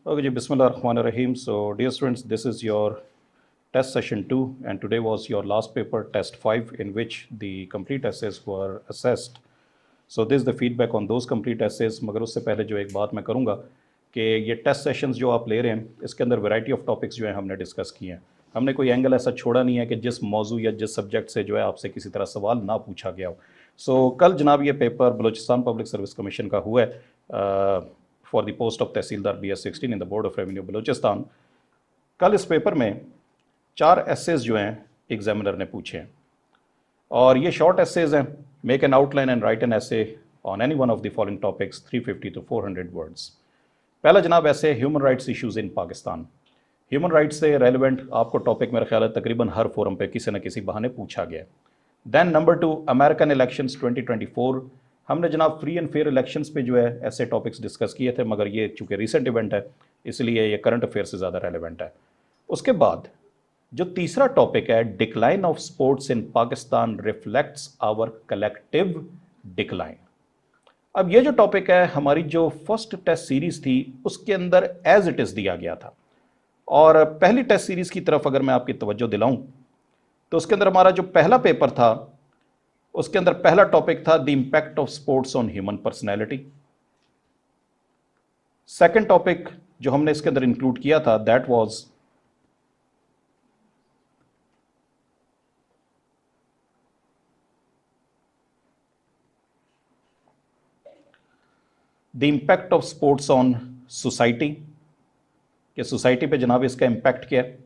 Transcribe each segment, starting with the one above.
Okay, ji, Bismillah Rahman Rahim. So, dear students, this is your test session 2, and today was your last paper, test 5, in which the complete essays were assessed. So, this is the feedback on those complete essays. मगर उससे पहले जो एक बात मैं करूँगा कि ये टेस्ट सेशंस जो आप ले रहे हैं, इसके अंदर वैरायटी ऑफ टॉपिक्स जो हैं हमने डिस्कस किए हैं. हमने कोई एंगल ऐसा छोड़ा नहीं है कि जिस मौजू या जिस सब्जेक्ट से जो है आपसे किसी तरह सवाल ना पूछा गया हो. सो कल जनाब ये paper Balochistan public service commission का हुआ है for the post of tehsildar BS16 in the board of revenue Balochistan. कल इस पेपर में 4 एसेज जो हैं एग्जामिनर ने पूछे हैं और ये शॉर्ट एसेज हैं. Make an outline and right an essay on any one of the following topics 350 to 400 words. पहला जनाब ऐसे human rights issues in Pakistan. Human rights से रेलिवेंट आपको टॉपिक मेरा ख्याल है तकरीबन हर फोरम पे किसी न किसी बहाने पूछा गया. Then number 2 American elections 2024. हमने जनाब फ्री एंड फेयर इलेक्शंस पे जो है ऐसे टॉपिक्स डिस्कस किए थे, मगर ये चूँकि रिसेंट इवेंट है इसलिए ये करंट अफेयर से ज़्यादा रेलिवेंट है. उसके बाद जो तीसरा टॉपिक है decline of sports in Pakistan reflects our collective decline. अब ये जो टॉपिक है हमारी जो फर्स्ट टेस्ट सीरीज थी उसके अंदर एज इट इज़ दिया गया था. और पहली टेस्ट सीरीज की तरफ अगर मैं आपकी तवज्जो दिलाऊं तो उसके अंदर हमारा जो पहला पेपर था उसके अंदर पहला टॉपिक था the impact of sports on human personality. Second topic जो हमने इसके अंदर इंक्लूड किया था that was the impact of sports on society, कि सोसाइटी पे जनाब इसका इम्पैक्ट क्या है.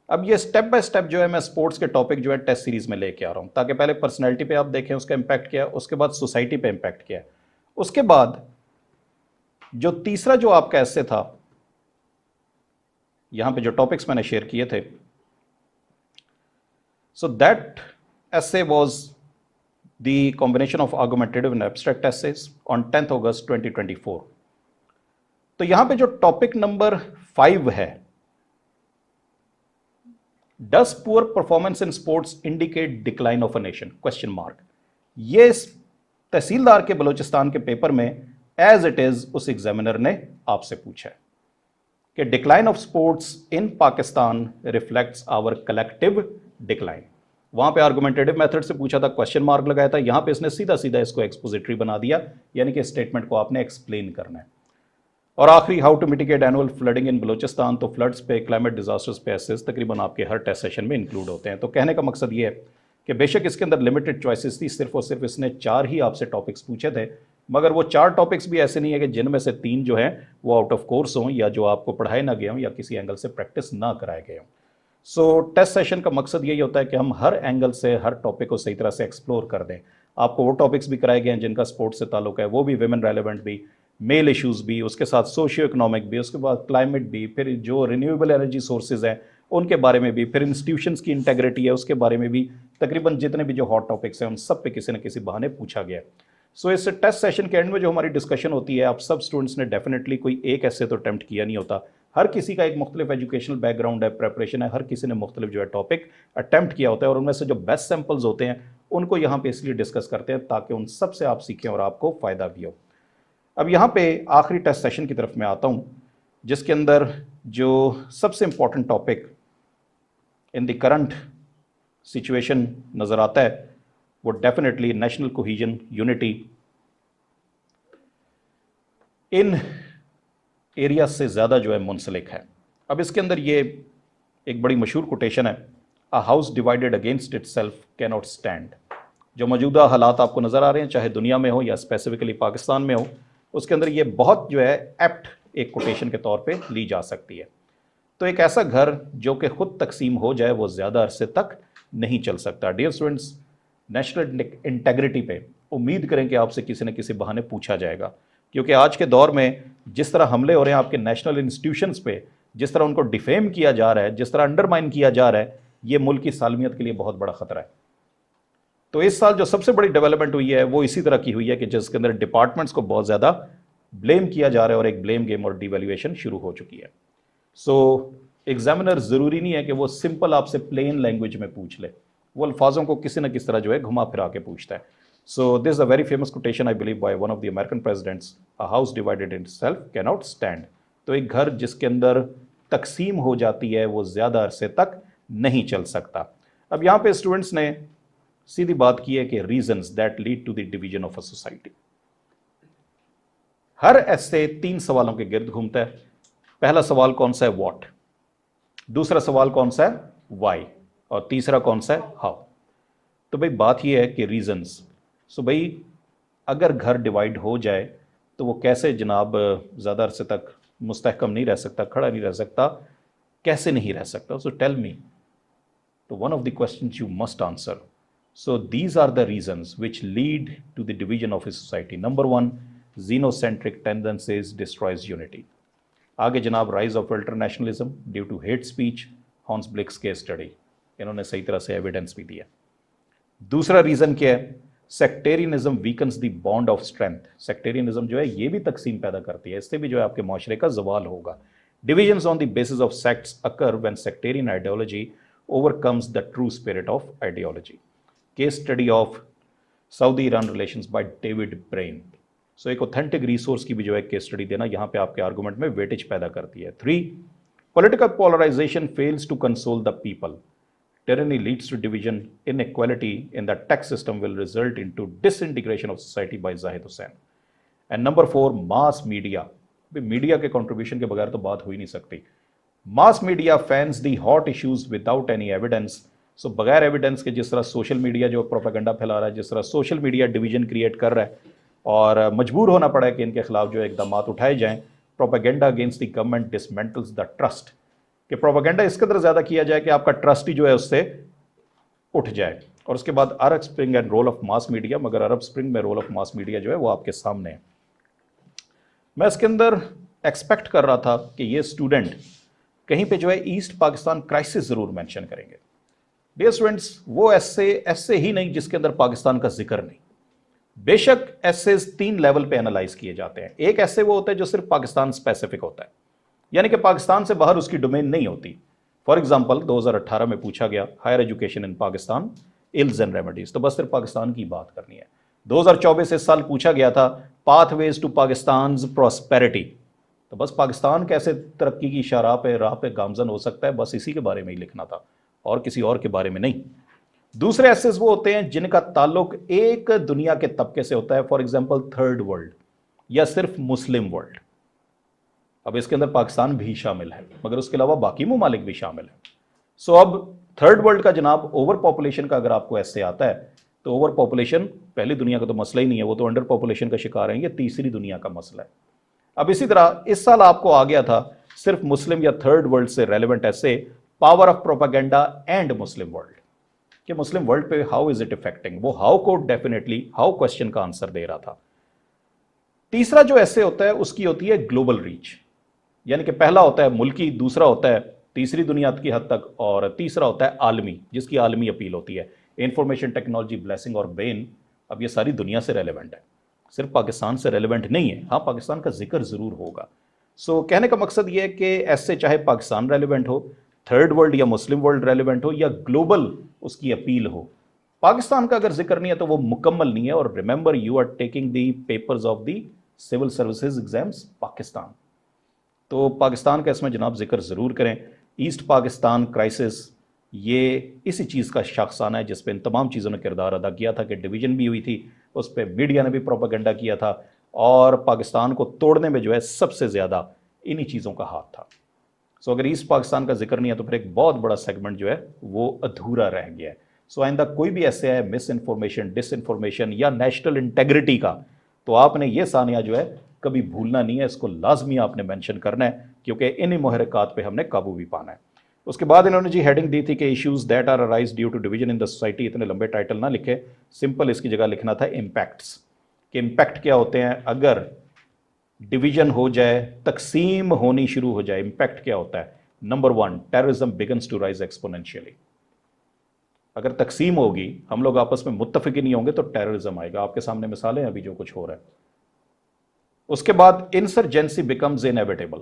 अब ये स्टेप बाय स्टेप जो है मैं स्पोर्ट्स के टॉपिक जो है टेस्ट सीरीज में लेके आ रहा हूँ ताकि पहले पर्सनैलिटी पे आप देखें उसका इम्पैक्ट क्या है, उसके बाद सोसाइटी पे इम्पैक्ट क्या है. उसके बाद जो तीसरा जो आपका ऐसे था यहाँ पे जो टॉपिक्स मैंने शेयर किए थे, so that essay was the combination of argumentative and abstract essays on 10th August 2024. तो यहां पे जो टॉपिक नंबर 5 है, does poor performance in sports indicate decline of a nation question mark. ये तहसीलदार के बलूचिस्तान के पेपर में एज इट इज उस एग्जामिनर ने आपसे पूछा है कि decline of sports in Pakistan reflects our collective decline. वहां पे आर्गुमेंटेटिव मेथड से पूछा था, क्वेश्चन मार्क लगाया था. यहां पे इसने सीधा सीधा इसको एक्सपोजिटरी बना दिया, यानी कि स्टेटमेंट को आपने एक्सप्लेन करना है. और आखिरी how to mitigate annual flooding in Balochistan. तो फ्लड्स पे, क्लाइमेट डिजास्टर्स पे एसेस तकरीबन आपके हर टेस्ट सेशन में इंक्लूड होते हैं. तो कहने का मकसद ये है कि बेशक इसके अंदर लिमिटेड चॉइसेस थी, सिर्फ और सिर्फ इसने 4 ही आपसे टॉपिक्स पूछे थे, मगर वो 4 टॉपिक्स भी ऐसे नहीं है कि जिनमें से 3 जो हैं वो आउट ऑफ कोर्स हों या जो आपको पढ़ाए ना गए हों या किसी एंगल से प्रैक्टिस ना कराए गए हों. सो टेस्ट सेशन का मकसद यही होता है कि हम हर एंगल से हर टॉपिक को सही तरह से एक्सप्लोर कर दें. आपको वो टॉपिक्स भी कराए गए हैं जिनका स्पोर्ट्स से ताल्लुक है, वो भी विमेन रेलेवेंट भी, मेल इश्यूज़ भी, उसके साथ सोशियो इकोनॉमिक भी, उसके बाद क्लाइमेट भी, फिर जो रिन्यूएबल एनर्जी सोर्सेज हैं उनके बारे में भी, फिर इंस्टीट्यूशंस की इंटेग्रिटी है उसके बारे में भी. तकरीबन जितने भी जो हॉट टॉपिक्स हैं उन सब पे किसी न किसी बहाने पूछा गया है. सो इस टेस्ट सेशन के एंड में जो हमारी डिस्कशन होती है, आप सब स्टूडेंट्स ने डेफिनेटली कोई एक ऐसे तो अटैम्प्ट किया नहीं होता. हर किसी का एक मुख्तलिफ एजुकेशनल बैकग्राउंड है, प्रेपरेशन है, हर किसी ने मुख्तलिफ जो है टॉपिक अटैम्प्ट किया होता है और उनमें से जो बेस्ट सैम्पल्स होते हैं उनको यहाँ पे इसलिए डिस्कस करते हैं ताकि उन सब से आप सीखें और आपको फ़ायदा भी हो. अब यहाँ पे आखिरी टेस्ट सेशन की तरफ मैं आता हूँ जिसके अंदर जो सबसे important topic in the current situation नज़र आता है वो डेफिनेटली नेशनल कोहीजन यूनिटी इन एरिया से ज़्यादा जो है मुंसलिक है. अब इसके अंदर ये एक बड़ी मशहूर कोटेशन है, a house divided against it self can not stand. जो मौजूदा हालात आपको नज़र आ रहे हैं चाहे दुनिया में हो या स्पेसिफिकली पाकिस्तान में हो, उसके अंदर ये बहुत जो है एप्ट एक कोटेशन के तौर पे ली जा सकती है. तो एक ऐसा घर जो कि खुद तकसीम हो जाए वो ज़्यादा अरसे तक नहीं चल सकता. डियर स्टूडेंट्स, नेशनल इंटेग्रिटी पे उम्मीद करें कि आपसे किसी न किसी बहाने पूछा जाएगा, क्योंकि आज के दौर में जिस तरह हमले हो रहे हैं आपके नेशनल इंस्टीट्यूशंस पे, जिस तरह उनको डिफेम किया जा रहा है, जिस तरह अंडरमाइन किया जा रहा है, ये मुल्क की सालमियत के लिए बहुत बड़ा खतरा है. तो इस साल जो सबसे बड़ी डेवलपमेंट हुई है वो इसी तरह की हुई है कि जिसके अंदर डिपार्टमेंट्स को बहुत ज़्यादा ब्लेम किया जा रहा है और एक ब्लेम गेम और डिवैल्यूएशन शुरू हो चुकी है. सो एग्जामिनर ज़रूरी नहीं है कि वो सिंपल आपसे प्लेन लैंग्वेज में पूछ ले, वो अल्फाजों को किसी न किस तरह जो है घुमा फिरा के पूछता है. So this is a very famous quotation, I believe, by one of the American presidents. A house divided in itself cannot stand. तो एक घर जिसके अंदर तकसीम हो जाती है वो ज़्यादा अरसे तक नहीं चल सकता। अब यहाँ पे स्टूडेंट्स ने सीधी बात की है कि reasons that lead to the division of a society. हर ऐसे 3 सवालों के गिर्द घूमता है। पहला सवाल कौन सा है? व्हाट। दूसरा सवाल कौन सा है? व्हाई। और तीसरा कौन सा है? हाउ। तो भाई बात यह है कि रीजंस। सो भाई अगर घर डिवाइड हो जाए तो वो कैसे जनाब ज़्यादा अरसे तक मुस्तहकम नहीं रह सकता, खड़ा नहीं रह सकता, कैसे नहीं रह सकता? So tell me. तो one of the questions you must answer. So these are the reasons which lead to the division of a society. Number 1, xenocentric tendencies destroys unity। आगे जनाब rise of ultranationalism due to hate speech, Hans Blix case study, इन्होंने सही तरह से evidence भी दिया। दूसरा reason क्या है? Sectarianism weakens the bond of strength. Sectarianism जो है ये भी तकसीम पैदा करती है, इससे भी जो है आपके माशरे का जवाल होगा। Divisions on the basis of sects occur when sectarian ideology overcomes the true spirit of ideology। Case study of Saudi Iran relations by David Brain. So एक ऑथेंटिक रिसोर्स की भी जो है केस स्टडी देना यहाँ पे आपके आर्गुमेंट में वेटेज पैदा करती है। 3, political polarisation fails to console the people. Tyranny leads to division, inequality in the tax system will result into disintegration of society by Zahid Hussain। And number 4, mass media। Media के contribution के बगैर तो बात हो ही नहीं सकती। Mass media fans the hot issues without any evidence. So बगैर एविडेंस के जिस तरह सोशल मीडिया जो प्रोपेगेंडा फैला रहा है, जिस तरह सोशल मीडिया डिवीजन क्रिएट कर रहा है और मजबूर होना पड़ा है कि इनके खिलाफ जो इकदाम उठाए जाएं। Propaganda against the government dismantles the trust. कि प्रोपेगेंडा इस कदर ज़्यादा किया जाए कि आपका ट्रस्ट ही जो है उससे उठ जाए। और उसके बाद Arab spring and role of mass media, मगर अरब स्प्रिंग में रोल ऑफ मास मीडिया जो है वो आपके सामने है। मैं इसके अंदर एक्सपेक्ट कर रहा था कि ये स्टूडेंट कहीं पे जो है ईस्ट पाकिस्तान क्राइसिस जरूर मेंशन करेंगे। डियर स्टूडेंट्स, वो ऐसे ही नहीं जिसके अंदर पाकिस्तान का जिक्र नहीं। बेशक ऐसे 3 लेवल पे एनालाइज किए जाते हैं। एक ऐसे वो होता है जो सिर्फ पाकिस्तान स्पेसिफिक होता है, यानी कि पाकिस्तान से बाहर उसकी डोमेन नहीं होती। फॉर एग्जाम्पल 2018 में पूछा गया higher education in Pakistan ills and remedies, तो बस सिर्फ पाकिस्तान की बात करनी है। 2024 इस साल पूछा गया था पाथवेज टू पाकिस्तान प्रॉस्पेरिटी, तो बस पाकिस्तान कैसे तरक्की की राह पे गामजन हो सकता है, बस इसी के बारे में ही लिखना था और किसी और के बारे में नहीं। दूसरे एसेस वो होते हैं जिनका ताल्लुक एक दुनिया के तबके से होता है, फॉर एग्जाम्पल थर्ड वर्ल्ड या सिर्फ मुस्लिम वर्ल्ड। अब इसके अंदर पाकिस्तान भी शामिल है, मगर उसके अलावा बाकी ममालिक भी शामिल है। सो अब थर्ड वर्ल्ड का जनाब ओवर पॉपुलेशन का अगर आपको ऐसे आता है तो ओवर पॉपुलेशन पहली दुनिया का तो मसला ही नहीं है, वो तो अंडर पॉपुलेशन का शिकार है, ये तीसरी दुनिया का मसला है। अब इसी तरह इस साल आपको आ गया था सिर्फ मुस्लिम या थर्ड वर्ल्ड से रेलेवेंट ऐसे power of propaganda and Muslim world, कि मुस्लिम वर्ल्ड पे हाउ इज इट इफेक्टिंग, वो हाउ को डेफिनेटली हाउ क्वेश्चन का आंसर दे रहा था। तीसरा जो ऐसे होता है उसकी होती है ग्लोबल रीच, यानी कि पहला होता है मुल्की, दूसरा होता है तीसरी दुनिया की हद तक, और तीसरा होता है आलमी, जिसकी आलमी अपील होती है। इंफॉर्मेशन टेक्नोलॉजी, ब्लेसिंग और बेन, अब ये सारी दुनिया से रेलेवेंट है, सिर्फ पाकिस्तान से रेलेवेंट नहीं है। हाँ, पाकिस्तान का जिक्र ज़रूर होगा। सो कहने का मकसद ये है कि ऐसे चाहे पाकिस्तान रेलेवेंट हो, थर्ड वर्ल्ड या मुस्लिम वर्ल्ड रेलेवेंट हो, या ग्लोबल उसकी अपील हो, पाकिस्तान का अगर जिक्र नहीं है तो वो मुकम्मल नहीं है। और remember, you are taking the papers of the civil services exams Pakistan, तो पाकिस्तान का इसमें जनाब जिक्र ज़रूर करें। ईस्ट पाकिस्तान क्राइसिस ये इसी चीज़ का शाखसाना है जिस पे इन तमाम चीज़ों ने किरदार अदा किया था कि डिवीजन भी हुई थी, उस पर मीडिया ने भी प्रोपेगेंडा किया था, और पाकिस्तान को तोड़ने में जो है सबसे ज़्यादा इन्हीं चीज़ों का हाथ था। सो अगर ईस्ट पाकिस्तान का जिक्र नहीं है तो फिर एक बहुत बड़ा सेगमेंट जो है वो अधूरा रह गया है। सो आइंदा कोई भी ऐसे है मिस इन्फॉर्मेशन, डिसइंफॉर्मेशन या नेशनल इंटेग्रिटी का, तो आपने ये सानिया जो है कभी भूलना नहीं है, इसको लाजमी आपने मेंशन करना है, क्योंकि इन्हीं मुहरकात पे हमने काबू भी पाना है। उसके बाद इन्होंने जी हेडिंग दी थी कि issues that are arise due to division in the society. इतने लंबे टाइटल ना लिखे, सिंपल इसकी जगह लिखना था इम्पैक्ट्स, कि इम्पैक्ट क्या होते हैं अगर डिवीजन हो जाए, तकसीम होनी शुरू हो जाए। इम्पैक्ट क्या होता है? Number 1, terrorism begins to rise exponentially. अगर तकसीम होगी, हम लोग आपस में मुत्तफिक नहीं होंगे, तो टेररिज्म आएगा। आपके सामने मिसालें हैं अभी जो कुछ हो रहा है। उसके बाद insurgency becomes inevitable.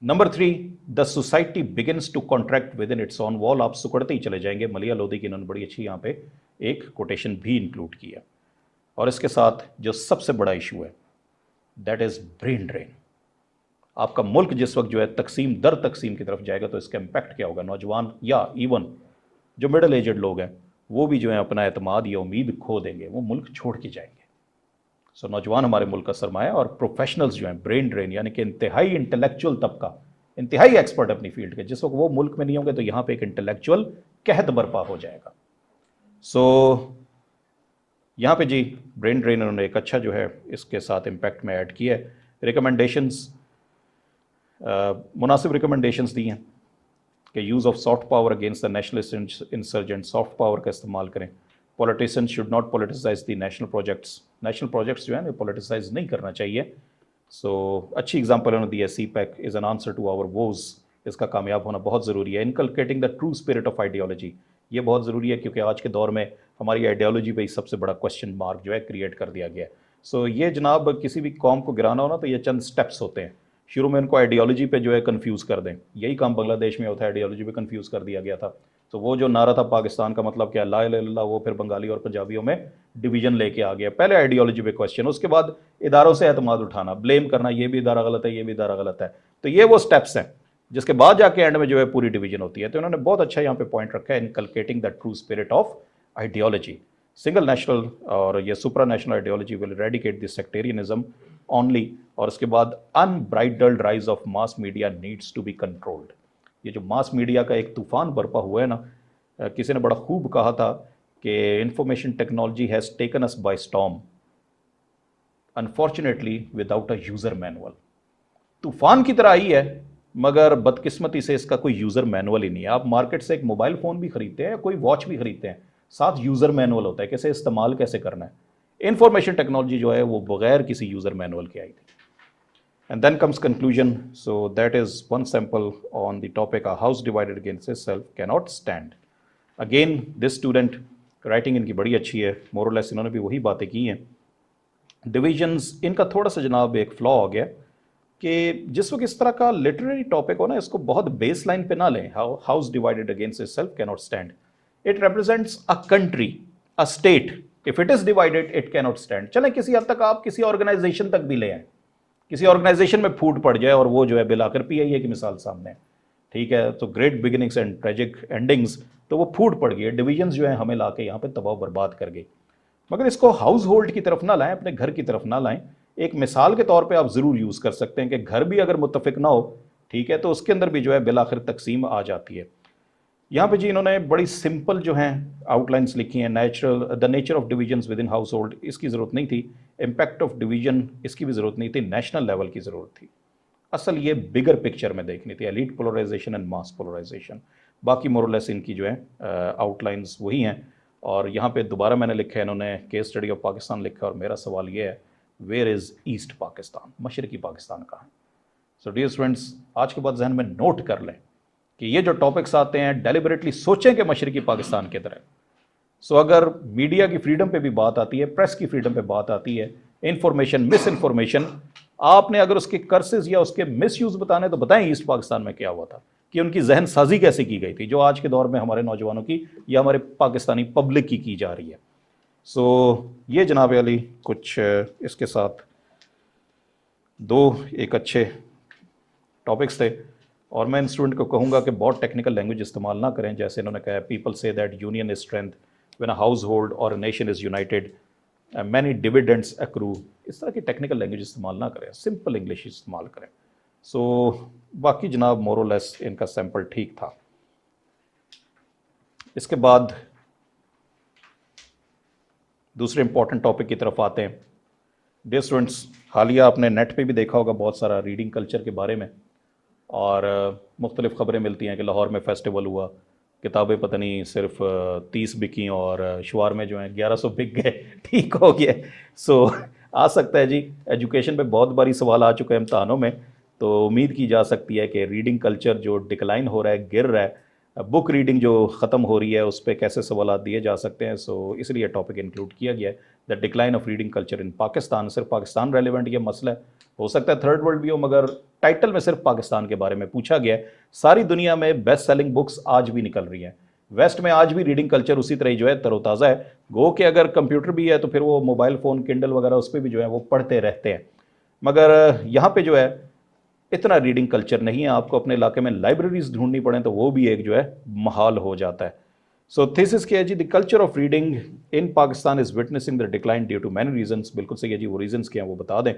Number 3, the society begins to contract within its own wall. आप सुकड़ते ही चले जाएंगे। मलिया लोधी की इन्होंने बड़ी अच्छी यहाँ पे एक कोटेशन भी इंक्लूड किया। और इसके साथ जो सबसे बड़ा इशू है, दैट इज ब्रेन ड्रेन। आपका मुल्क जिस वक्त जो है तकसीम दर तकसीम की तरफ जाएगा तो इसका इम्पैक्ट क्या होगा? नौजवान या इवन जो मिडिल एजड लोग हैं वो भी जो है अपना एतमाद या उम्मीद खो देंगे, वो मुल्क छोड़ के जाएंगे। सो नौजवान हमारे मुल्क का सरमाया, और प्रोफेशनल्स जो हैं ब्रेन ड्रेन यानी कि इंतहाई इंटेलेक्चुअल तबका, इंतहाई एक्सपर्ट अपनी फील्ड के, जिस वक्त वो मुल्क में नहीं होंगे तो यहाँ पे एक इंटेलेक्चुअल कहत बर्पा हो जाएगा। सो यहाँ पे जी ब्रेन ड्रेन उन्होंने एक अच्छा जो है इसके साथ इम्पैक्ट में ऐड किया है। रिकमेंडेशंस, मुनासिब रिकमेंडेशंस दी हैं कि use of soft power against the nationalist insurgent, soft power का इस्तेमाल करें। Politicians should not politicise the national projects, national projects जो है ना पॉलिटिसाइज नहीं करना चाहिए। सो अच्छी एग्जांपल उन्होंने दी है, CPEC is an answer to our woes, इसका कामयाब होना बहुत ज़रूरी है। Inculcating the true spirit of ideology, ये बहुत ज़रूरी है क्योंकि आज के दौर में हमारी आइडियोलॉजी पे ही सबसे बड़ा क्वेश्चन मार्क जो है क्रिएट कर दिया गया है। सो ये जनाब किसी भी कौम को गिराना हो ना तो ये चंद स्टेप्स होते हैं। शुरू में उनको आइडियोलॉजी पे जो है कंफ्यूज कर दें, यही काम बांग्लादेश में होता है, आइडियोलॉजी पे कंफ्यूज कर दिया गया था। तो वो जो नारा था पाकिस्तान का मतलब क्या, ला इलाहा इल्लल्लाह, वो फिर बंगाली और पंजाबियों में डिवीजन लेके आ गया। पहले आइडियोलॉजी पे क्वेश्चन, उसके बाद इदारों से एतमाद उठाना, ब्लेम करना, ये भी इदारा गलत है, ये भी इदारा गलत है। तो ये वो स्टेप्स हैं जिसके बाद जाके एंड में जो है पूरी डिवीजन होती है। तो इन्होंने बहुत अच्छा यहाँ पे पॉइंट रखा है, inculcating the true spirit of ideology. Single national और ये supra national ideology will eradicate this sectarianism only. और उसके बाद unbridled rise of mass media needs to be controlled. ये जो मास मीडिया का एक तूफान बरपा हुआ है ना, किसी ने बड़ा खूब कहा था कि information technology has taken us by storm, unfortunately without a user manual. तूफान की तरह आई है मगर बदकिस्मती से इसका कोई यूज़र मैनुअल ही नहीं है। आप मार्केट से एक मोबाइल फ़ोन भी खरीदते हैं या कोई वॉच भी खरीदते हैं, साथ यूज़र मैनुअल होता है, कैसे इस्तेमाल कैसे करना है। इंफॉर्मेशन टेक्नोलॉजी जो है वो बगैर किसी यूज़र मैनुअल के आई थी। And then comes conclusion. So that is one sample on the topic, a house divided against itself cannot stand. Again, this student writing इनकी बड़ी अच्छी है, more or less इन्होंने भी वही बातें की हैं। Divisions इनका थोड़ा सा जनाब एक फ्लॉ हो गया कि जिस वक्त इस तरह का लिटरेरी टॉपिक हो ना, इसको बहुत बेस लाइन पे ना लें। House divided against itself cannot stand, it represents a country, a state. If it is divided it cannot stand. चलें किसी हद तक आप किसी ऑर्गेनाइजेशन तक भी ले आए, किसी ऑर्गेनाइजेशन में फूट पड़ जाए और वो जो है बिल आकर PIA की मिसाल सामने है, ठीक है, तो great beginnings and tragic endings, तो वो फूट पड़ गई, डिविजन्स जो है हमें ला के यहाँ पे तबाह बर्बाद कर गई। मगर इसको हाउस होल्ड की तरफ ना लाएं, अपने घर की तरफ ना लाएं। एक मिसाल के तौर पे आप ज़रूर यूज़ कर सकते हैं कि घर भी अगर मुत्तफिक ना हो, ठीक है, तो उसके अंदर भी जो है बिल आखिर तकसीम आ जाती है। यहाँ पे जी इन्होंने बड़ी सिंपल जो हैं आउटलाइंस लिखी हैं। The nature of divisions with in house hold, इसकी ज़रूरत नहीं थी। इम्पैक्ट ऑफ डिवीजन, इसकी भी ज़रूरत नहीं थी। नेशनल लेवल की ज़रूरत थी। असल ये बिगर पिक्चर में देखनी थी, elite polarisation and mass polarisation. बाकी मोरलेस इनकी जो है आउटलाइंस वही हैं। और यहाँ पे दोबारा मैंने लिखा है, इन्होंने केस स्टडी ऑफ पाकिस्तान लिखा है, और मेरा सवाल ये है, वेयर इज़ ईस्ट पाकिस्तान, मशरकी पाकिस्तान कहाँ है? सो डियर स्टूडेंट्स, आज के बाद जहन में नोट कर लें कि ये जो टॉपिक्स आते हैं डेलिबरेटली सोचें कि मशरकी पाकिस्तान की तरह। सो अगर मीडिया की फ्रीडम पे भी बात आती है, प्रेस की फ्रीडम पे बात आती है, इंफॉर्मेशन मिस इन्फॉर्मेशन, आपने अगर उसके कर्सेस या उसके मिसयूज बताने तो बताएं ईस्ट पाकिस्तान में क्या हुआ था, कि उनकी जहन साजी कैसे की गई थी, जो आज के दौर में हमारे नौजवानों की या हमारे पाकिस्तानी पब्लिक की जा रही है। सो ये जनाब अली कुछ इसके साथ दो एक अच्छे टॉपिक्स थे। और मैं इन स्टूडेंट को कहूँगा कि बहुत टेक्निकल लैंग्वेज इस्तेमाल ना करें। जैसे इन्होंने कहा, people say that union is strength when a household और a nation is united, many dividends accrue. इस तरह की टेक्निकल लैंग्वेज इस्तेमाल ना करें, सिंपल इंग्लिश इस्तेमाल करें। सो बाकी जनाब मोरलेस इनका सैम्पल ठीक था। इसके बाद दूसरे इंपॉर्टेंट टॉपिक की तरफ आते हैं। डियर स्टूडेंट्स, हालिया आपने नेट पे भी देखा होगा बहुत सारा रीडिंग कल्चर के बारे में, और मुख्तलिफ़ ख़बरें मिलती हैं कि लाहौर में फ़ेस्टिवल हुआ, किताबें पता नहीं सिर्फ 30 बिकी और शुमार में जो हैं 1100 बिक गए, ठीक हो गया। सो आ सकता है जी, एजुकेशन पे बहुत बारी सवाल आ चुका है इम्तहानों में, तो उम्मीद की जा सकती है कि रीडिंग कल्चर जो डिक्लाइन हो रहा है, गिर रहा है, बुक रीडिंग जो ख़त्म हो रही है, उस पर कैसे सवाल दिए जा सकते हैं। सो इसलिए टॉपिक इंक्लूड किया गया है, the decline of reading culture in Pakistan. सिर्फ पाकिस्तान रेलिवेंट ये मसला है, हो सकता है थर्ड वर्ल्ड भी हो, मगर टाइटल में सिर्फ पाकिस्तान के बारे में पूछा गया है। सारी दुनिया में बेस्ट सेलिंग बुक्स आज भी निकल रही हैं, वेस्ट में आज भी रीडिंग कल्चर उसी तरह जो है तरोताज़ा है। गो कि अगर कंप्यूटर भी है तो फिर वो मोबाइल फ़ोन, किंडल वगैरह उस पर भी जो है वो पढ़ते रहते हैं। मगर यहाँ पे जो है इतना रीडिंग कल्चर नहीं है, आपको अपने इलाके में लाइब्रेरीज ढूंढनी पड़े तो वो भी एक जो है महाल हो जाता है। सो थीसिस क्या है जी, the culture of reading in Pakistan is witnessing the decline due to many reasons. बिल्कुल सही है जी, वो रीजंस क्या हैं वो बता दें।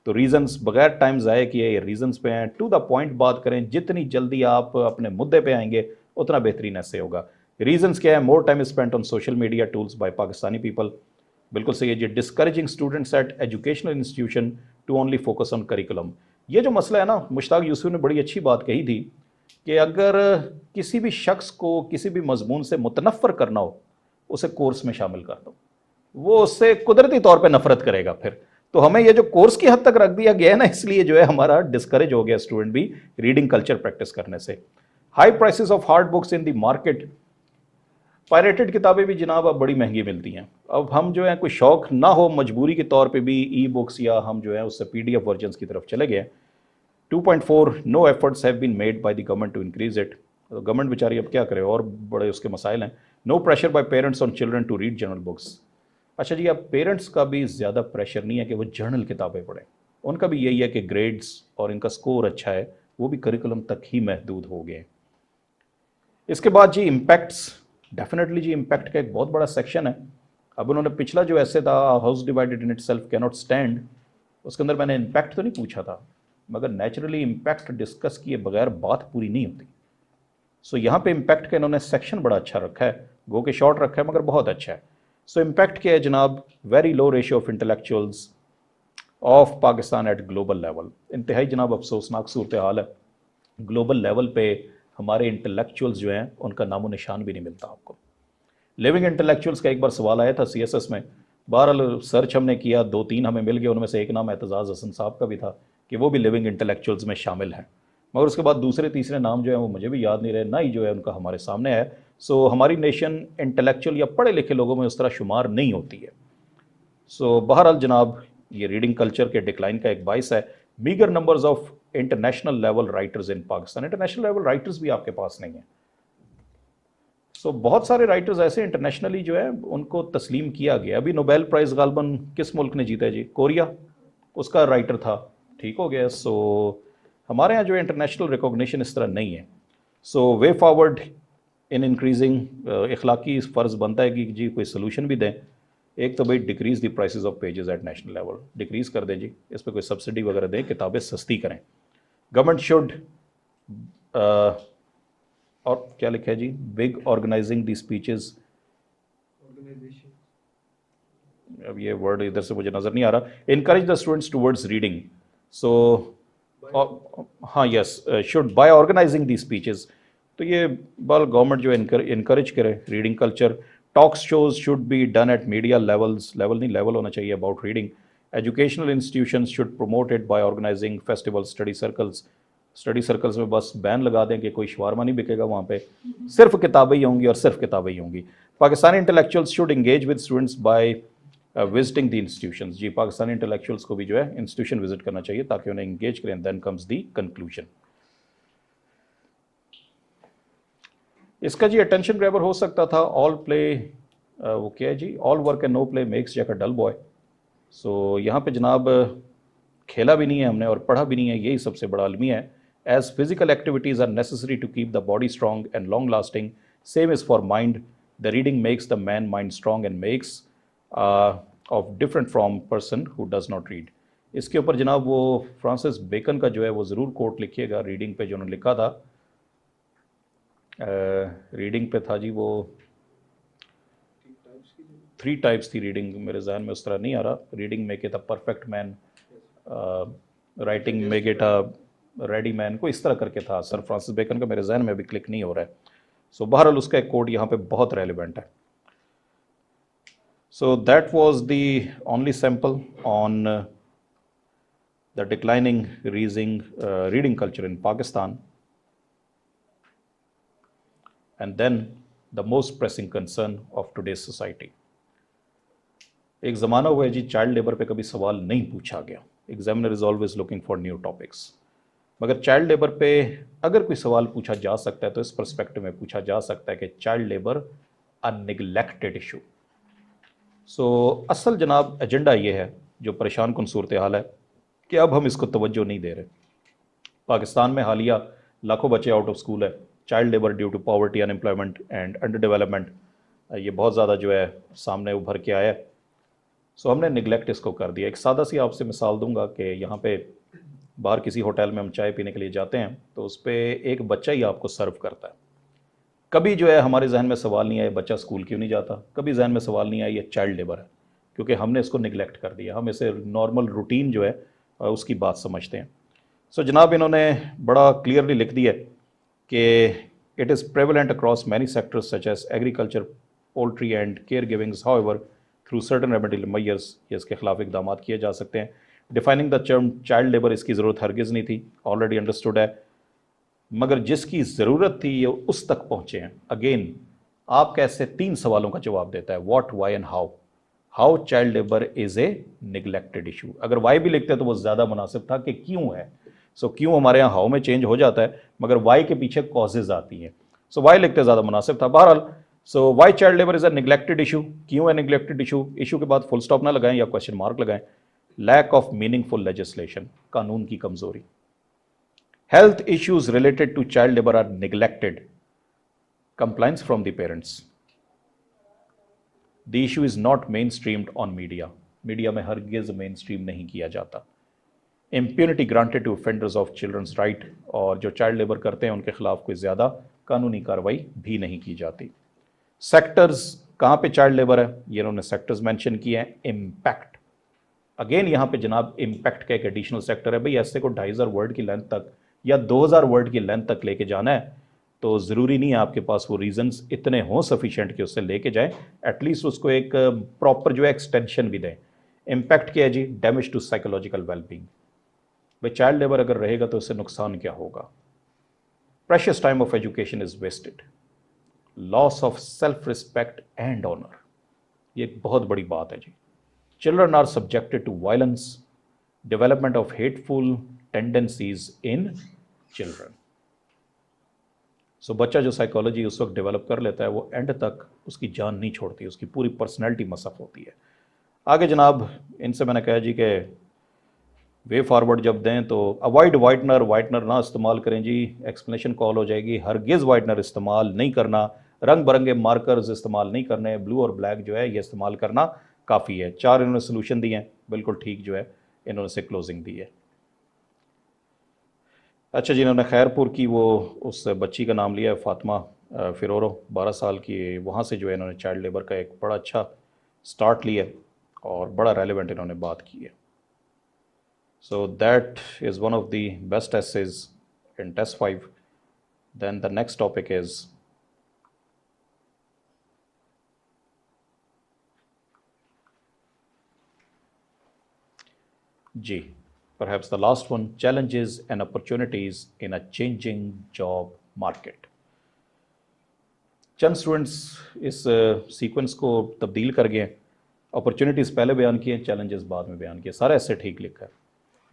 तो रीजंस बगैर टाइम ज़ाया किए रीजंस पे हैं, टू द पॉइंट बात करें, जितनी जल्दी आप अपने मुद्दे पे आएंगे उतना बेहतरीन ऐसे होगा। रीजंस क्या है, more time spent on social media tools by Pakistani people. बिल्कुल सही है जी, discouraging students at educational institution to only focus on curriculum. ये जो मसला है ना, मुश्ताक यूसुफ ने बड़ी अच्छी बात कही थी कि अगर किसी भी शख्स को किसी भी मजमून से मुतनफ़र करना हो, उसे कोर्स में शामिल कर दो, वो उससे कुदरती तौर पे नफरत करेगा फिर। तो हमें ये जो कोर्स की हद तक रख दिया गया है ना, इसलिए जो है हमारा डिस्करेज हो गया स्टूडेंट भी रीडिंग कल्चर प्रैक्टिस करने से। High prices of hard books in the market, pirated किताबें भी जनाब अब बड़ी महंगी मिलती हैं। अब हम जो है कोई शौक ना हो, मजबूरी के तौर पे भी ई बुक्स या हम जो है उससे PDF वर्जन्स की तरफ चले गए। 2.4 no efforts have been made by the government to increase it. Government बेचारी अब क्या करे, और बड़े उसके मसाइल हैं। No pressure by parents on children to read general books. अच्छा जी, अब पेरेंट्स का भी ज़्यादा प्रेशर नहीं है कि वो जर्नल किताबें पढ़ें, उनका भी यही है कि ग्रेड्स और इनका स्कोर अच्छा है, वो भी करिकुलम तक ही महदूद हो गए। इसके बाद जी इम्पैक्ट्स, डेफिनेटली जी इम्पैक्ट का एक बहुत बड़ा सेक्शन है। अब उन्होंने पिछला जो ऐसे था, house divided in itself can not stand, उसके अंदर मैंने इम्पैक्ट तो नहीं पूछा था, मगर नेचुरली इम्पैक्ट डिस्कस किए बगैर बात पूरी नहीं होती। सो यहाँ पे इम्पैक्ट का इन्होंने सेक्शन बड़ा अच्छा रखा है, गो के शॉर्ट रखा है मगर बहुत अच्छा है। सो इम्पैक्ट क्या है जनाब, very low ratio of intellectuals of Pakistan eight global level. इंतहाई जनाब अफसोसनाक सूरत हाल है, ग्लोबल लेवल पे हमारे इंटेलेक्चुअल्स जो हैं उनका नामो निशान भी नहीं मिलता आपको। लिविंग इंटेलेक्चुअल्स का एक बार सवाल आया था CSS में, बहरहाल सर्च हमने किया, 2-3 हमें मिल गए, उनमें से एक नाम एतजाज़ हसन साहब का भी था कि वो भी लिविंग इंटेलेक्चुअल्स में शामिल हैं, मगर उसके बाद दूसरे तीसरे नाम जो है वो मुझे भी याद नहीं रहे, ना ही जो है उनका हमारे सामने है। सो हमारी नेशन इंटेलेक्चुअल या पढ़े लिखे लोगों में उस तरह शुमार नहीं होती है। सो बहरहाल जनाब ये रीडिंग कल्चर के डिक्लाइन का एक बाइस है। Meagre numbers of international level writers in Pakistan, international level writers भी आपके पास नहीं है। सो बहुत सारे राइटर्स ऐसे इंटरनेशनली जो है उनको तस्लीम किया गया। अभी नोबेल प्राइज़ गालबन किस मुल्क ने जीता है जी, कोरिया, उसका राइटर था, ठीक हो गया। सो हमारे यहाँ जो इंटरनेशनल रिकॉग्निशन इस तरह नहीं है। सो वे फॉरवर्ड इन इंक्रीजिंग, इखलाकी फ़र्ज़ बनता है कि जी कोई सोल्यूशन भी दें। एक तो भाई decrease the prices of pages at national level, decrease कर दें जी, इस पर कोई सब्सिडी वगैरह दें, किताबें सस्ती करें। गवर्नमेंट शुड, और क्या लिखा है जी, बिग ऑर्गेनाइजिंग दी स्पीचेस, अब ये वर्ड इधर से मुझे नज़र नहीं आ रहा। Encourage the students towards reading. So हाँ yes, should by organising the speeches. तो ये बाल गवर्नमेंट जो इनकरेज करे reading culture. Talks shows should be done at media levels, levels नहीं लेवल होना चाहिए, about reading. Educational institutions should promote it by organising festival, study circles. Study circles में बस बैन लगा दें कि कोई शवारमा नहीं बिकेगा वहाँ पे, सिर्फ किताबें ही होंगी और सिर्फ किताबें ही होंगी। Pakistani intellectuals should engage with students by visiting the institutions. जी पाकिस्तानी इंटेलेक्चुअल्स को भी जो है इंस्टीट्यूशन विजिट करना चाहिए ताकि उन्हें इंगेज करें। Then comes the conclusion. इसका जी अटेंशन ग्रैबर हो सकता था, ऑल प्ले, वो क्या है जी, all work and no play makes Jack a dull boy. So यहाँ पे जनाब खेला भी नहीं है हमने और पढ़ा भी नहीं है, यही सबसे बड़ा अलमिया है। As physical activities are necessary to keep the body strong and long lasting, same is for mind. The reading makes the man mind strong and makes of different from person who does not read. इसके ऊपर जनाब वो Francis bacon का जो है वो ज़रूर coat लिखिएगा, रीडिंग पे जो उन्होंने लिखा था। रीडिंग पे था जी वो 3 टाइप्स थी रीडिंग, मेरे जहन में उस तरह नहीं आ रहा। Reading make it a perfect man, writing make it a ready man, कोई इस तरह करके था सर फ्रांसिस बेकन का, मेरे जहन में अभी क्लिक नहीं हो रहा है। सो बहरहाल उसका एक कोड यहाँ पे बहुत रेलिवेंट है। So that was the only sample on the declining reading culture in Pakistan. And then the most pressing concern of today's society. एक ज़माना हुआ है जी चाइल्ड लेबर पे कभी सवाल नहीं पूछा गया, examiner is always looking for new topics. मगर चाइल्ड लेबर पे अगर कोई सवाल पूछा जा सकता है तो इस पर्सपेक्टिव में पूछा जा सकता है कि चाइल्ड लेबर अ निगलेक्टेड इशू। सो असल जनाब एजेंडा ये है जो परेशान कुन सूरत हाल है कि अब हम इसको तवज्जो नहीं दे रहे। पाकिस्तान में हालिया लाखों बच्चे आउट ऑफ स्कूल है, child labour due to poverty, unemployment and under development, ये बहुत ज़्यादा जो है सामने उभर के आया है। सो हमने निगलेक्ट इसको कर दिया। एक सादा सी आपसे मिसाल दूंगा कि यहाँ पे बाहर किसी होटल में हम चाय पीने के लिए जाते हैं तो उस पर एक बच्चा ही आपको सर्व करता है। कभी जो है हमारे जहन में सवाल नहीं आया बच्चा स्कूल क्यों नहीं जाता, कभी जहन में सवाल नहीं आया ये चाइल्ड लेबर है, क्योंकि हमने इसको निगलेक्ट कर दिया। हम इसे नॉर्मल रूटीन जो है उसकी बात समझते हैं। सो जनाब इन्होंने बड़ा क्लियरली लिख दिया कि it is prevalent across many sectors such as agriculture, poultry and care givings, however through certain remedial measures, ये इसके खिलाफ इकदाम किए जा सकते हैं। Defining the term child labour, इसकी ज़रूरत हरगिज़ नहीं थी, ऑलरेडी अंडरस्टूड है, मगर जिसकी ज़रूरत थी ये उस तक पहुँचे हैं। अगेन आप कैसे 3 सवालों का जवाब देता है, what, why and how. How child labour is a neglected issue, अगर वाई भी लिखते तो वो ज़्यादा मुनासिब था कि क्यों है। सो क्यों हमारे यहाँ हाउ में चेंज हो जाता है, मगर वाई के पीछे कॉजेज आती हैं, सो वाई लिखते ज़्यादा मुनासिब था। बहरहाल so why child labour is a neglected issue, क्यों है निगलेक्टेड इशू, इशू के बाद फुल स्टॉप ना लगाएं या क्वेश्चन मार्क लगाएं। लैक ऑफ मीनिंगफुल लेजिस्लेशन, कानून की कमज़ोरी। Health issues related to child labour are neglected, compliance from the parents. The issue is not mainstreamed on media, media में हरगिज़ मेन स्ट्रीम नहीं किया जाता। Impunity granted to offenders of childrens right, और जो चाइल्ड लेबर करते हैं उनके खिलाफ कोई ज़्यादा कानूनी कार्रवाई भी नहीं की जाती। सेक्टर्स, कहाँ पे चाइल्ड लेबर है, ये इन्होंने सेक्टर्स मेंशन किए हैं। इम्पैक्ट, अगेन यहाँ पे जनाब इम्पैक्ट का एक एडिशनल सेक्टर है। भाई ऐसे को 2500 वर्ड की लेंथ तक या 2000 वर्ड की लेंथ तक लेके जाना है तो ज़रूरी नहीं है आपके पास वो रीजंस इतने हों सफिशिएंट कि उससे लेके जाएं, एटलीस्ट उसको एक प्रॉपर जो है एक्सटेंशन भी दें। इम्पैक्ट क्या है जी, डैमेज टू साइकोलॉजिकल वेलबींग। भाई चाइल्ड लेबर अगर रहेगा तो उससे नुकसान क्या होगा। Precious time of education is wasted, loss of self respect and honour, ये एक बहुत बड़ी बात है जी। Children are subjected to violence, development of hateful tendencies in children. So बच्चा जो साइकोलॉजी उस वक्त डेवलप कर लेता है वो एंड तक उसकी जान नहीं छोड़ती, उसकी पूरी पर्सनैलिटी मसफ होती है। आगे जनाब इनसे मैंने कहा जी कि वे फॉरवर्ड जब दें तो अवॉइड वाइटनर, वाइटनर ना इस्तेमाल करें जी, एक्सप्लेनेशन कॉल हो जाएगी। हरगिज़ वाइटनर इस्तेमाल नहीं करना, रंग बरंगे मार्कर्स इस्तेमाल नहीं करने, ब्लू और ब्लैक जो है ये इस्तेमाल करना काफ़ी है। 4 इन्होंने सोल्यूशन दिए हैं, बिल्कुल ठीक जो है इन्होंने से क्लोजिंग दी है। अच्छा जी, इन्होंने खैरपुर की वो उस बच्ची का नाम लिया है, फातिमा फिरोरो, 12 साल की, वहाँ से जो है इन्होंने चाइल्ड लेबर का एक बड़ा अच्छा स्टार्ट लिया और बड़ा रेलिवेंट इन्होंने बात की है। So that is one of the best essays in test 5. Then the next topic is G, perhaps the last one, challenges and opportunities in a changing job market. Chand students इस sequence को तब्दील कर गए, opportunities पहले बयान किए, challenges बाद में बयान किए, सारा ऐसे ठीक लिखा है।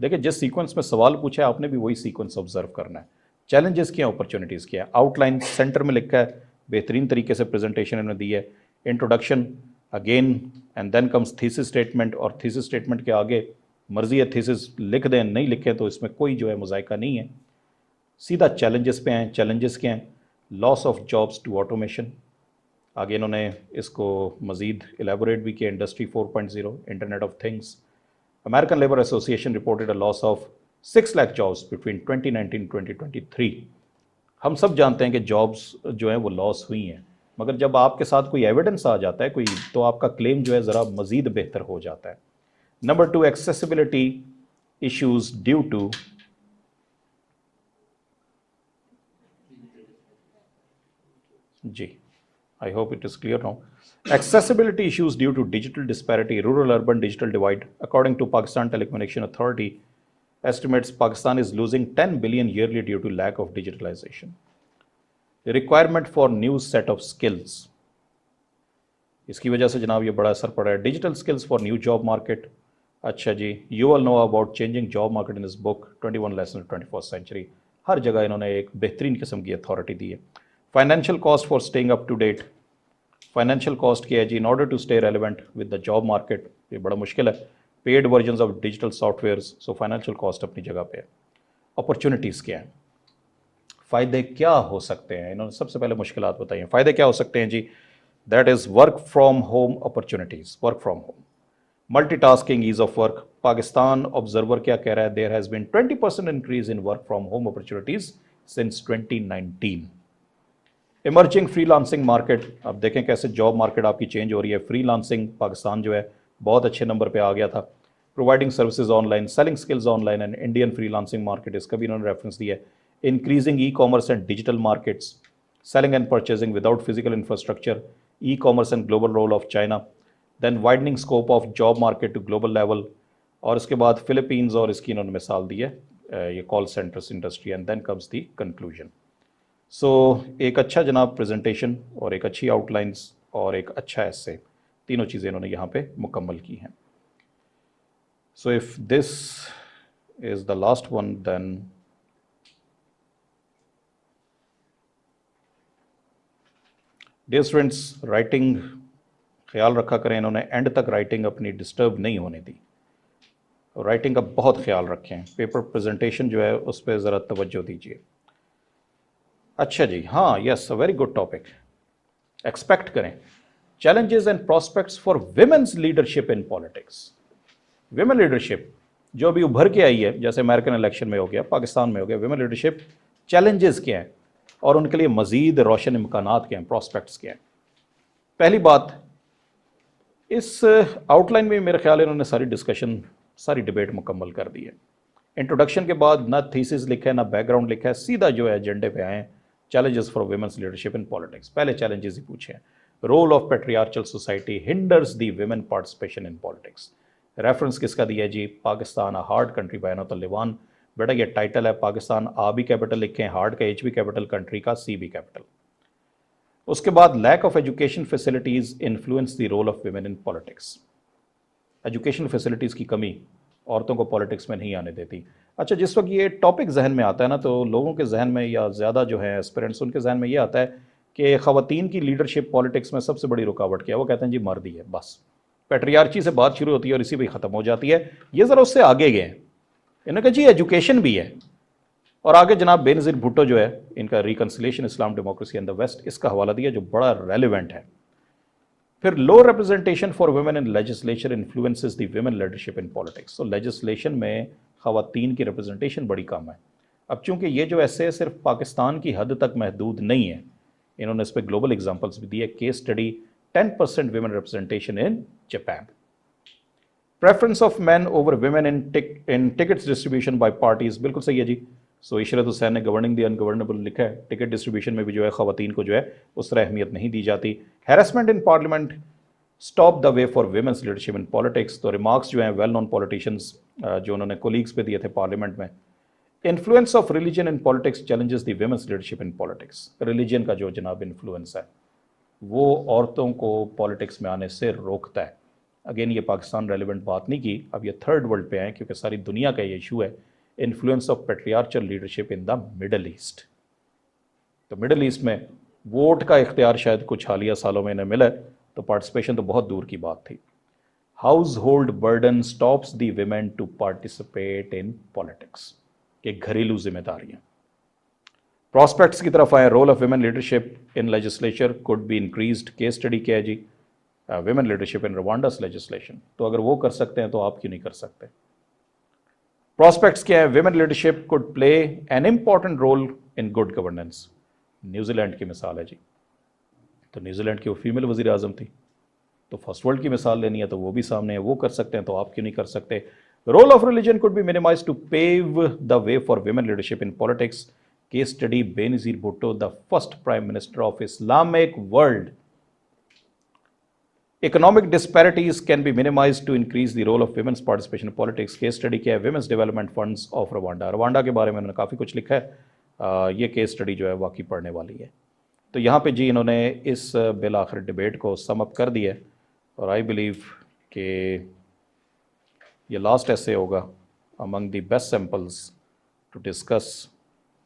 देखिए जिस सीक्वेंस में सवाल पूछा है आपने भी वही सीक्वेंस ऑब्जर्व करना है। चैलेंजेस क्या है, अपॉर्चुनिटीज़ क्या है, आउटलाइन सेंटर में लिखा है, बेहतरीन तरीके से प्रेजेंटेशन इन्होंने दी है। Introduction again and then comes thesis statement, और थीसिस स्टेटमेंट के आगे मर्जी है थीसिस लिख दें नहीं लिखें तो इसमें कोई जो है मुज़ायका नहीं है। सीधा चैलेंजेस पे आए, चैलेंजेस क्या हैं, loss of jobs to automation, आगे इन्होंने इसको मज़ीद एलेबोरेट भी किया, industry 4.0, internet of things. American Labour Association reported a loss of 6 lakh jobs between 2019 and 2023. हम सब जानते हैं कि जॉब्स जो हैं वो लॉस हुई हैं, मगर जब आपके साथ कोई एविडेंस आ जाता है कोई, तो आपका क्लेम जो है ज़रा मज़ीद बेहतर हो जाता है। Number 2, accessibility issues due to जी, I hope it is clear now. Accessibility issues due to digital disparity, rural-urban digital divide. According to Pakistan Telecommunication Authority, estimates Pakistan is losing 10 billion yearly due to lack of digitalization. The requirement for new set of skills. इसकी वजह से जनाब ये बड़ा असर पड़ा है। Digital skills for new job market. अच्छा जी, you all know about changing job market in this book, 21 lessons of 21st century. हर जगह इन्होंने एक बेहतरीन किस्म की अथॉरिटी दी है। Financial cost for staying up to date, financial cost क्या है जी, in order to stay relevant with the job market, ये बड़ा मुश्किल है। Paid version of digital softwares, so financial cost अपनी जगह पे है। अपॉर्चुनिटीज़ क्या हैं, फ़ायदे क्या हो सकते हैं, इन्होंने सबसे पहले मुश्किलात बताई हैं। फ़ायदे क्या हो सकते हैं जी, that is work from home opportunities, work from home, multitasking, ease of work. Pakistan Observer क्या कह रहा है, there has been 20% increase in work from home opportunities since 2019। Emerging freelancing market, अब देखें कैसे जॉब मार्केट आपकी चेंज हो रही है। फ्रीलांसिंग पाकिस्तान जो है बहुत अच्छे नंबर पे आ गया था। Providing services online, selling skills online and Indian freelancing market, इसका भी इन्होंने रेफरेंस दिया है। Increasing e commerce and digital markets, selling and purchasing without physical infrastructure, e commerce and global role of China, then widening scope of job market to global level, और इसके बाद Philippines और इसकी इन्होंने मिसाल दी है ये call centres industry, and then comes the conclusion. So एक अच्छा जनाब प्रेजेंटेशन और एक अच्छी आउटलाइंस और एक अच्छा एसे, तीनों चीज़ें इन्होंने यहाँ पे मुकम्मल की हैं। So if this is the last one, then dear students, writing ख्याल रखा करें, इन्होंने एंड तक राइटिंग अपनी डिस्टर्ब नहीं होने दी। राइटिंग का बहुत ख्याल रखें, पेपर प्रेजेंटेशन जो है उस पर ज़रा तवज्जो दीजिए। अच्छा जी, हाँ, yes, a very good topic. Expect करें challenges and prospects for women's leadership in politics. Women leadership जो अभी उभर के आई है, जैसे अमेरिकन इलेक्शन में हो गया, पाकिस्तान में हो गया, विमेन लीडरशिप चैलेंजेस क्या हैं और उनके लिए मजीद रोशन इम्कानात क्या हैं, प्रॉस्पेक्ट्स क्या हैं। पहली बात, इस आउटलाइन में मेरे ख्याल इन्होंने सारी डिस्कशन, सारी डिबेट मुकम्मल कर दी है। इंट्रोडक्शन के बाद ना थीसिस लिखा है ना बैकग्राउंड लिखा है, सीधा जो है एजेंडे पे आए, challenges for women's leadership in politics. पहले चैलेंजेस ही पूछे हैं। Role of patriarchal society hinders the women participation in politics. Reference किसका दिया है जी, Pakistan a hard country by Anatol Lieven. बेटा ये टाइटल है, पाकिस्तान आ भी कैपिटल लिखे हैं, हार्ड का एच भी कैपिटल, कंट्री का सी भी कैपिटल। उसके बाद lack of education facilities influence the role of women in politics. Education facilities की कमी औरतों को पॉलिटिक्स में नहीं आने देती। अच्छा, जिस वक्त ये टॉपिक जहन में आता है ना, तो लोगों के जहन में या ज़्यादा जो है एस्पिरेंट्स, उनके जहन में ये आता है कि ख़वातीन की लीडरशिप पॉलिटिक्स में सबसे बड़ी रुकावट क्या है, वो कहते हैं जी मर्दी है। बस पैट्रियार्ची से बात शुरू होती है और इसी पे ख़त्म हो जाती है। ये ज़रा उससे आगे गए, इन्होंने कहा जी एजुकेशन भी है। और आगे जनाब बेनज़ीर भुट्टो जो है, इनका reconciliation Islam democracy and the West, इसका हवाला दिया जो बड़ा रेलिवेंट है। फिर low representation for women in legislature influences the women leadership in politics. तो लेजिस्लेशन में ख़वातीन की रिप्रेजेंटेशन बड़ी कम है। अब चूंकि ये जो ऐसे सिर्फ पाकिस्तान की हद तक महदूद नहीं है, इन्होंने इस पर ग्लोबल एग्जाम्पल्स भी दिए। Case study 10% women representation in Japan. Preference of man over women in tickets distribution by parties, बिल्कुल सही है जी। सो इशरत हुसैन ने गवर्निंग द अनगवर्नेबल लिखा है, टिकट डिस्ट्रीब्यूशन में भी जो है ख़वातीन को जो है उस तरह अहमियत नहीं दी जाती। Harassment in parliament stop the way for women's leadership in politics. तो रिमार्क्स जो हैं वेल नोन पॉलिटिशियंस जो उन्होंने कोलीग्स पे दिए थे पार्लियामेंट में। Influence of religion in politics challenges the women's leadership in politics. Religion का जो जनाब इन्फ्लुएंस है वो औरतों को पॉलिटिक्स में आने से रोकता है। अगेन ये पाकिस्तान रेलिवेंट बात नहीं की, अब ये थर्ड वर्ल्ड पे आए क्योंकि सारी दुनिया का ये इशू है। Influence of patriarchal leadership in the Middle East. तो मिडल ईस्ट में वोट का इख्तियार शायद कुछ हालिया सालों में इन्हें मिला है, तो पार्टिसिपेशन तो बहुत दूर की बात थी। Household burden stops the women to participate in politics, ये घरेलू जिम्मेदारियां। प्रॉस्पेक्ट्स की तरफ आए, role of women leadership in legislature could be increased. Case study क्या है जी, women leadership in Rwanda's legislation. तो अगर वो कर सकते हैं तो आप क्यों नहीं कर सकते। प्रॉस्पेक्ट्स क्या है, women leadership could play an important role in good governance. New Zealand की मिसाल है जी, तो न्यूजीलैंड की वो फीमेल वजीर आजम थी। तो फर्स्ट वर्ल्ड की मिसाल लेनी है तो वो भी सामने है, वो कर सकते हैं तो आप क्यों नहीं कर सकते। Role of religion could be minimise to pave the way for women leadership in politics. Case study Benazir Bhutto, the first prime minister of Islamic world. Economic disparities can be minimise to increase the role of women's participation in politics. Case study क्या है, women's development funds of Rwanda. Rwanda के बारे में उन्होंने काफ़ी कुछ लिखा है, ये केस स्टडी जो है वाकई पढ़ने वाली है। तो यहाँ पे जी इन्होंने इस बिल आखिर डिबेट को सम अप कर दिया है, और आई बिलीव कि ये लास्ट ऐसे होगा among the best samples to discuss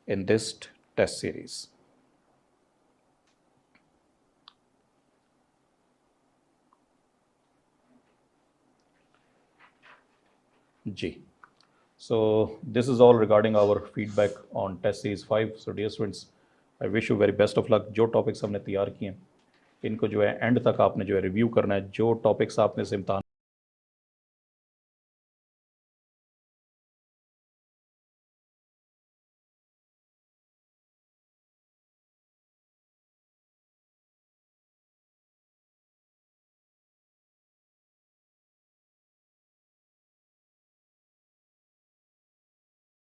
in this test series. जी. So this is all regarding our feedback on test series 5. So dear students, I wish you very best of luck. जो topics हमने तैयार किए हैं इनको जो है and तक आपने जो है रिव्यू करना है. जो टॉपिक्स आपने से इम्तहान